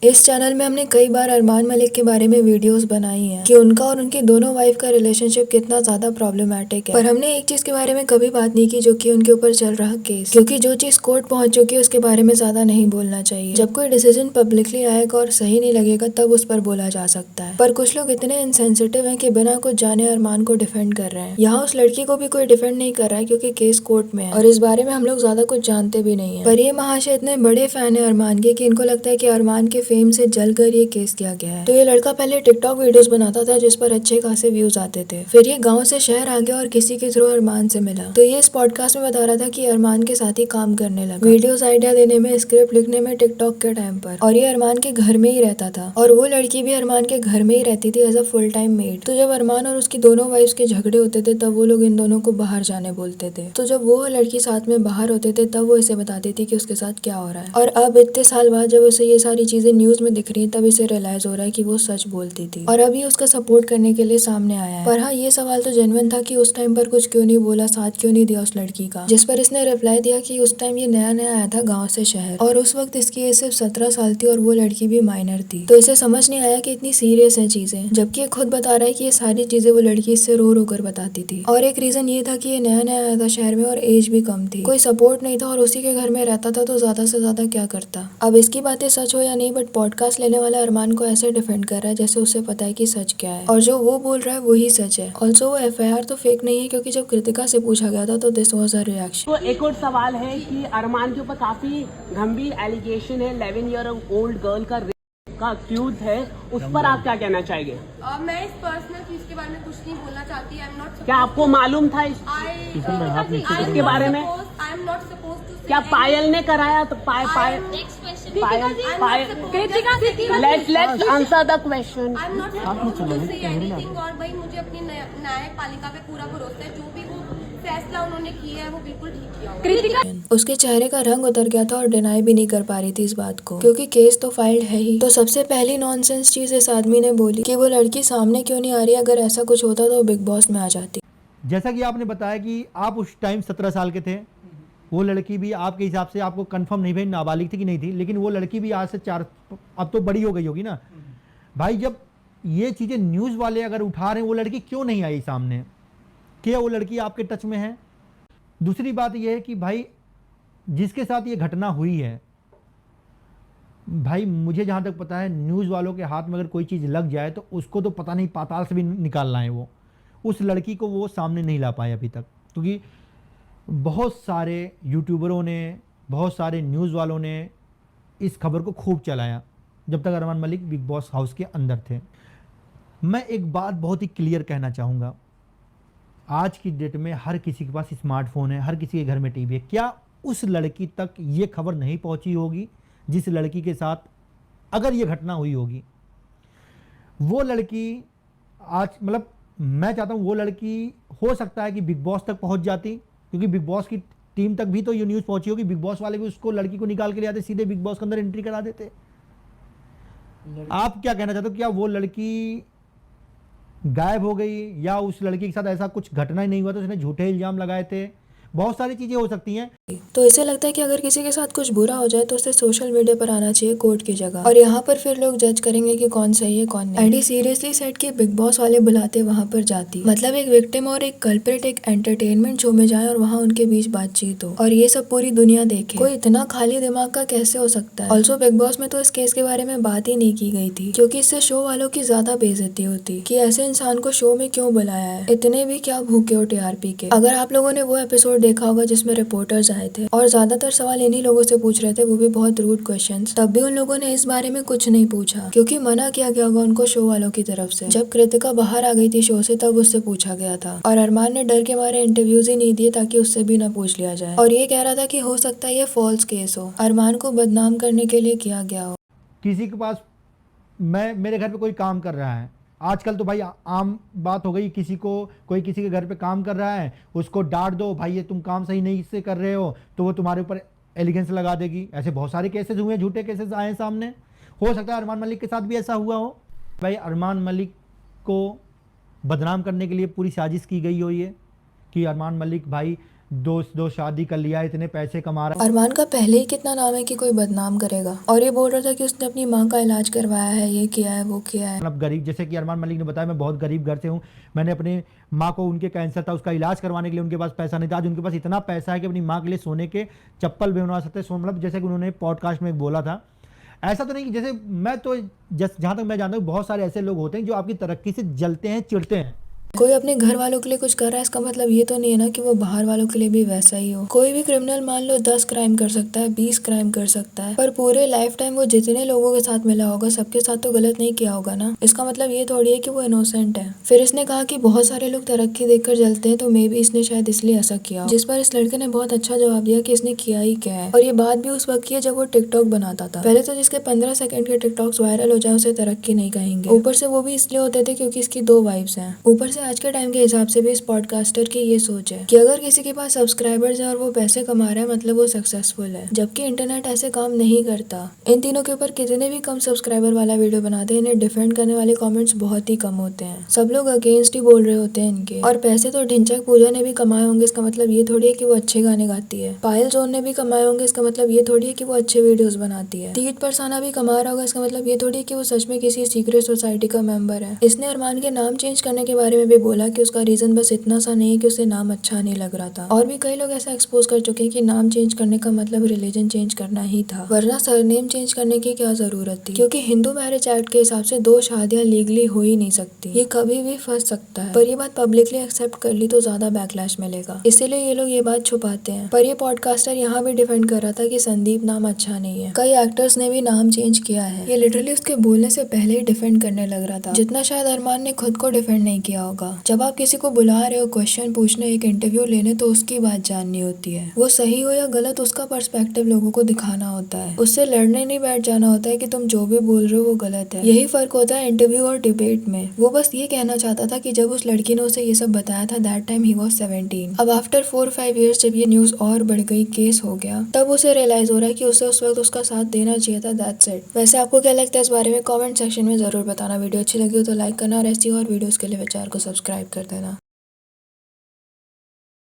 इस चैनल में हमने कई बार अरमान मलिक के बारे में वीडियोस बनाई हैं कि उनका और उनकी दोनों वाइफ का रिलेशनशिप कितना ज्यादा प्रॉब्लमेटिक है, पर हमने एक चीज के बारे में कभी बात नहीं की जो कि उनके ऊपर चल रहा केस, क्योंकि जो चीज कोर्ट पहुंच चुकी है उसके बारे में ज्यादा नहीं बोलना चाहिए। जब कोई डिसीजन पब्लिकली आएगा और सही नहीं लगेगा तब उस पर बोला जा सकता है, पर कुछ लोग इतने इनसेंसिटिव हैं कि बिना कुछ जाने अरमान को डिफेंड कर रहे हैं। यहाँ उस लड़की को भी कोई डिफेंड नहीं कर रहा है क्योंकि केस कोर्ट में है और इस बारे में हम लोग ज्यादा कुछ जानते भी नहीं है। पर ये महाशय इतने बड़े फैन है अरमान के कि इनको लगता है कि अरमान के फेम से जलकर ये केस किया गया है। तो ये लड़का पहले टिकटॉक वीडियोस बनाता था जिस पर अच्छे खासे व्यूज आते थे, फिर ये गांव से शहर आ गया और किसी के थ्रू अरमान से मिला। तो ये इस पॉडकास्ट में बता रहा था कि अरमान के साथ ही काम करने लगा, वीडियोस आइडिया देने में, स्क्रिप्ट लिखने में टिकटॉक के टाइम पर, और ये अरमान के घर में ही रहता था और वो लड़की भी अरमान के घर में ही रहती थी as a full time maid. तो जब अरमान और उसकी दोनों वाइफ्स के झगड़े होते थे तब वो लोग इन दोनों को बाहर जाने बोलते थे। तो जब वो लड़की साथ में बाहर होते थे तब वो इसे बताती थी कि उसके साथ क्या हो रहा है। और अब इतने साल बाद जब उसे ये सारी चीजें न्यूज में दिख रही है तब इसे रियलाइज हो रहा है कि वो सच बोलती थी और अभी उसका सपोर्ट करने के लिए सामने आया है। पर हाँ, ये सवाल तो जेन्युइन था कि उस टाइम पर कुछ क्यों नहीं बोला, साथ क्यों नहीं दिया उस लड़की का, जिस पर इसने रिप्लाई दिया कि उस टाइम ये नया नया आया था गाँव से शहर और उस वक्त इसकी एज सिर्फ 17 साल थी और वो लड़की भी माइनर थी। तो इसे समझ नहीं आया कि इतनी सीरियस है चीजें, जबकि ये खुद बता रहा है कि ये सारी चीजें वो लड़की इससे रो रो कर बताती थी। और एक रीजन ये था कि ये नया नया आया था शहर में और एज भी कम थी, कोई सपोर्ट नहीं था और उसी के घर में रहता था तो ज्यादा से ज्यादा क्या करता। अब इसकी बातें सच हो या नहीं, बट पॉडकास्ट लेने वाला अरमान को ऐसे डिफेंड कर रहा है जैसे उसे पता है कि सच क्या है और जो वो बोल रहा है वही सच है। ऑल्सो वो एफआईआर तो फेक नहीं है क्योंकि जब कृतिका से पूछा गया था तो दिस वाज अ रिएक्शन। तो एक और सवाल है कि अरमान के ऊपर काफी गंभीर एलिगेशन है, 11 ईयर ओल्ड गर्ल का अक्यूज है, उस पर आप क्या कहना चाहेंगे? मैं इस पर्सनल चीज के बारे में कुछ नहीं बोलना चाहती। आई एम नॉट, क्या आपको मालूम था इसके बारे में? I am not suppose to. क्या पायल ने कराया? तो Payal let's answer the question. I am not suppose to say anything. और भाई मुझे अपनी न्यायपालिका पे पूरा भरोसा है, जो भी वो फैसला उन्होंने किया है वो बिल्कुल ठीक किया होगा। उसके चेहरे का रंग उतर गया था और डिनाई भी नहीं कर पा रही थी इस बात को, क्योंकि केस तो फाइल्ड है ही। तो सबसे पहली नॉनसेंस चीज इस आदमी ने बोली कि वो लड़की सामने क्यों नहीं आ रही, अगर ऐसा कुछ होता तो बिग बॉस में आ जाती। जैसा कि आपने बताया कि आप उस टाइम 17 साल के थे, वो लड़की भी आपके हिसाब से, आपको कंफर्म नहीं भाई नाबालिग थी कि नहीं थी, लेकिन वो लड़की भी आज से 4 अब तो बड़ी हो गई होगी ना भाई। जब ये चीज़ें न्यूज़ वाले अगर उठा रहे हैं, वो लड़की क्यों नहीं आई सामने? क्या वो लड़की आपके टच में है? दूसरी बात यह है कि भाई जिसके साथ ये घटना हुई है, भाई मुझे जहाँ तक पता है न्यूज़ वालों के हाथ में अगर कोई चीज़ लग जाए तो उसको तो पता नहीं पाताल से भी निकालना है। वो उस लड़की को वो सामने नहीं ला पाए अभी तक, क्योंकि बहुत सारे यूट्यूबरों ने, बहुत सारे न्यूज़ वालों ने इस खबर को खूब चलाया जब तक Armaan Malik big boss house के अंदर थे। मैं एक बात बहुत ही क्लियर कहना चाहूँगा, आज की डेट में हर किसी के पास स्मार्टफोन है, हर किसी के घर में टीवी है। क्या उस लड़की तक ये खबर नहीं पहुंची होगी जिस लड़की के साथ अगर ये घटना हुई होगी? वो लड़की आज, मतलब मैं चाहता हूँ वो लड़की, हो सकता है कि बिग बॉस तक पहुंच जाती, क्योंकि बिग बॉस की टीम तक भी तो ये न्यूज़ पहुंची होगी। बिग बॉस वाले भी उसको, लड़की को निकाल के ले आते, सीधे बिग बॉस के अंदर एंट्री करा देते। आप क्या कहना चाहते हो? क्या वो लड़की गायब हो गई या उस लड़की के साथ ऐसा कुछ घटना ही नहीं हुआ, तो उसने झूठे इल्जाम लगाए थे? बहुत सारी चीजें हो सकती हैं। तो इसे लगता है कि अगर किसी के साथ कुछ बुरा हो जाए तो उसे सोशल मीडिया पर आना चाहिए कोर्ट की जगह, और यहाँ पर फिर लोग जज करेंगे कि कौन सही है कौन नहीं। एंडी सीरियसली सेड कि बिग बॉस वाले बुलाते वहाँ पर जाती, मतलब एक विक्टिम और एक कल्प्रिट एक एंटरटेनमेंट शो में जाए और वहाँ उनके बीच बातचीत हो और ये सब पूरी दुनिया देखे। कोई इतना खाली दिमाग का कैसे हो सकता है? ऑल्सो बिग बॉस में तो इस केस के बारे में बात ही नहीं की गई थी, क्योंकि इससे शो वालों की ज्यादा बेइज्जती होती कि ऐसे इंसान को शो में क्यों बुलाया है, इतने भी क्या भूखे हो टीआरपी के। अगर आप लोगों ने वो एपिसोड देखा होगा जिसमें रिपोर्टर्स आए थे और ज्यादातर सवाल इन्हीं लोगों से पूछ रहे थे, वो भी बहुत रूड क्वेश्चंस, तब भी उन लोगों ने इस बारे में कुछ नहीं पूछा क्योंकि मना किया गया होगा उनको शो वालों की तरफ से। जब कृतिका बाहर आ गई थी शो से तब उससे पूछा गया था और अरमान ने डर के मारे इंटरव्यूज ही नहीं दिए ताकि उससे भी ना पूछ लिया जाए, और ये कह रहा था कि हो सकता है ये फॉल्स केस हो, अरमान को बदनाम करने के लिए किया गया हो। किसी के पास, मेरे घर पे कोई काम कर रहा है, आजकल तो भाई आम बात हो गई, किसी को, कोई किसी के घर पे काम कर रहा है, उसको डांट दो, भाई ये तुम काम सही नहीं से कर रहे हो, तो वो तुम्हारे ऊपर एलिगेंस लगा देगी। ऐसे बहुत सारे केसेस हुए, झूठे केसेस आए सामने। हो सकता है अरमान मलिक के साथ भी ऐसा हुआ हो। भाई अरमान मलिक को बदनाम करने के लिए पूरी साजिश की गई हो ये, कि अरमान मलिक भाई दो शादी कर लिया, इतने पैसे कमा रहा अरमान का पहले ही कितना नाम है कि कोई बदनाम करेगा, और ये बोल रहा था कि उसने अपनी माँ का इलाज करवाया है, ये किया है, वो किया है। मतलब गरीब, जैसे कि अरमान मलिक ने बताया, मैं बहुत गरीब घर से हूँ, मैंने अपने माँ को, उनके कैंसर था, उसका इलाज करवाने के लिए उनके पास पैसा नहीं था, आज उनके पास इतना पैसा है कि अपनी माँ के लिए सोने के चप्पल भी बनवा सकते हैं। मतलब जैसे कि उन्होंने पॉडकास्ट में बोला था, ऐसा तो नहीं कि जैसे मैं तो जहाँ तक मैं जानता हूँ बहुत सारे ऐसे लोग होते हैं जो आपकी तरक्की से जलते हैं, चिढ़ते हैं। कोई अपने घर वालों के लिए कुछ कर रहा है, इसका मतलब ये तो नहीं है ना कि वो बाहर वालों के लिए भी वैसा ही हो। कोई भी क्रिमिनल मान लो 10 क्राइम कर सकता है, 20 क्राइम कर सकता है, पर पूरे लाइफ टाइम वो जितने लोगों के साथ मिला होगा सबके साथ तो गलत नहीं किया होगा ना। इसका मतलब ये थोड़ी है कि वो इनोसेंट है। फिर इसने कहा कि बहुत सारे लोग तरक्की देखकर जलते हैं, तो मे बी इसने शायद इसलिए ऐसा किया, जिस पर इस लड़के ने बहुत अच्छा जवाब दिया कि इसने किया ही क्या है। और ये बात भी उस वक्त की है जब वो टिकटॉक बनाता था। पहले तो जिसके 15 सेकंड के टिकटॉक्स वायरल हो जाए उसे तरक्की नहीं कहेंगे, ऊपर से वो भी इसलिए होते थे क्योंकि इसकी 2 वाइफ्स हैं। ऊपर से आज के टाइम के हिसाब से भी इस पॉडकास्टर की ये सोच है कि अगर किसी के पास सब्सक्राइबर्स है और वो पैसे कमा रहा है मतलब वो सक्सेसफुल है, जबकि इंटरनेट ऐसे काम नहीं करता। इन तीनों के ऊपर कितने भी कम सब्सक्राइबर वाला वीडियो बनाते हैं, इन्हें डिफेंड करने वाले कमेंट्स बहुत ही कम होते हैं। सब लोग अगेंस्ट ही बोल रहे होते हैं इनके। और पैसे तो ढिंचक पूजा ने भी कमाए होंगे, इसका मतलब ये थोड़ी है कि वो अच्छे गाने गाती है। पायल जोन ने भी कमाए होंगे, इसका मतलब ये थोड़ी है कि वो अच्छे वीडियोस बनाती है। तीत परसाना भी कमा रहा होगा, इसका मतलब ये थोड़ी है कि वो सच में किसी सीक्रेट सोसाइटी का मेंबर है। इसने अरमान के नाम चेंज करने के बारे में भी बोला कि उसका रीजन बस इतना सा नहीं है कि उसे नाम अच्छा नहीं लग रहा था। और भी कई लोग ऐसा एक्सपोज कर चुके हैं कि नाम चेंज करने का मतलब रिलीजन चेंज करना ही था, वरना सरनेम चेंज करने की क्या जरूरत थी, क्योंकि हिंदू मैरिज एक्ट के हिसाब से 2 शादियां लीगली हो ही नहीं सकती। ये कभी भी फंस सकता है, पर ये बात पब्लिकली एक्सेप्ट कर ली तो ज्यादा बैकलैश मिलेगा, इसीलिए ये लोग ये बात छुपाते हैं। पर ये पॉडकास्टर यहाँ भी डिफेंड कर रहा था कि संदीप नाम अच्छा नहीं है। कई एक्टर्स ने भी नाम चेंज किया है। ये लिटरली उसके बोलने से पहले ही डिफेंड करने लग रहा था, जितना शायद अरमान ने खुद को डिफेंड नहीं किया होगा। जब आप किसी को बुला रहे हो क्वेश्चन पूछने, एक इंटरव्यू लेने, तो उसकी बात जाननी होती है। वो सही हो या गलत उसका पर्सपेक्टिव लोगों को दिखाना होता है। उससे लड़ने नहीं बैठ जाना होता है कि तुम जो भी बोल रहे हो वो गलत है। यही फर्क होता है इंटरव्यू और डिबेट में। वो बस ये कहना चाहता था कि जब उस लड़की ने उसे ये सब बताया था दैट टाइम ही वाज 17। अब आफ्टर 4-5 ईयर्स जब ये न्यूज और बढ़ गई, केस हो गया, तब उसे रियलाइज हो रहा है कि उसे उस वक्त उसका साथ देना चाहिए था। That's it. वैसे आपको क्या लगता है इस बारे में? कमेंट सेक्शन में जरूर बताना। वीडियो अच्छी लगी हो तो लाइक करना और ऐसी और वीडियोस के लिए चैनल को सब्सक्राइब कर देना।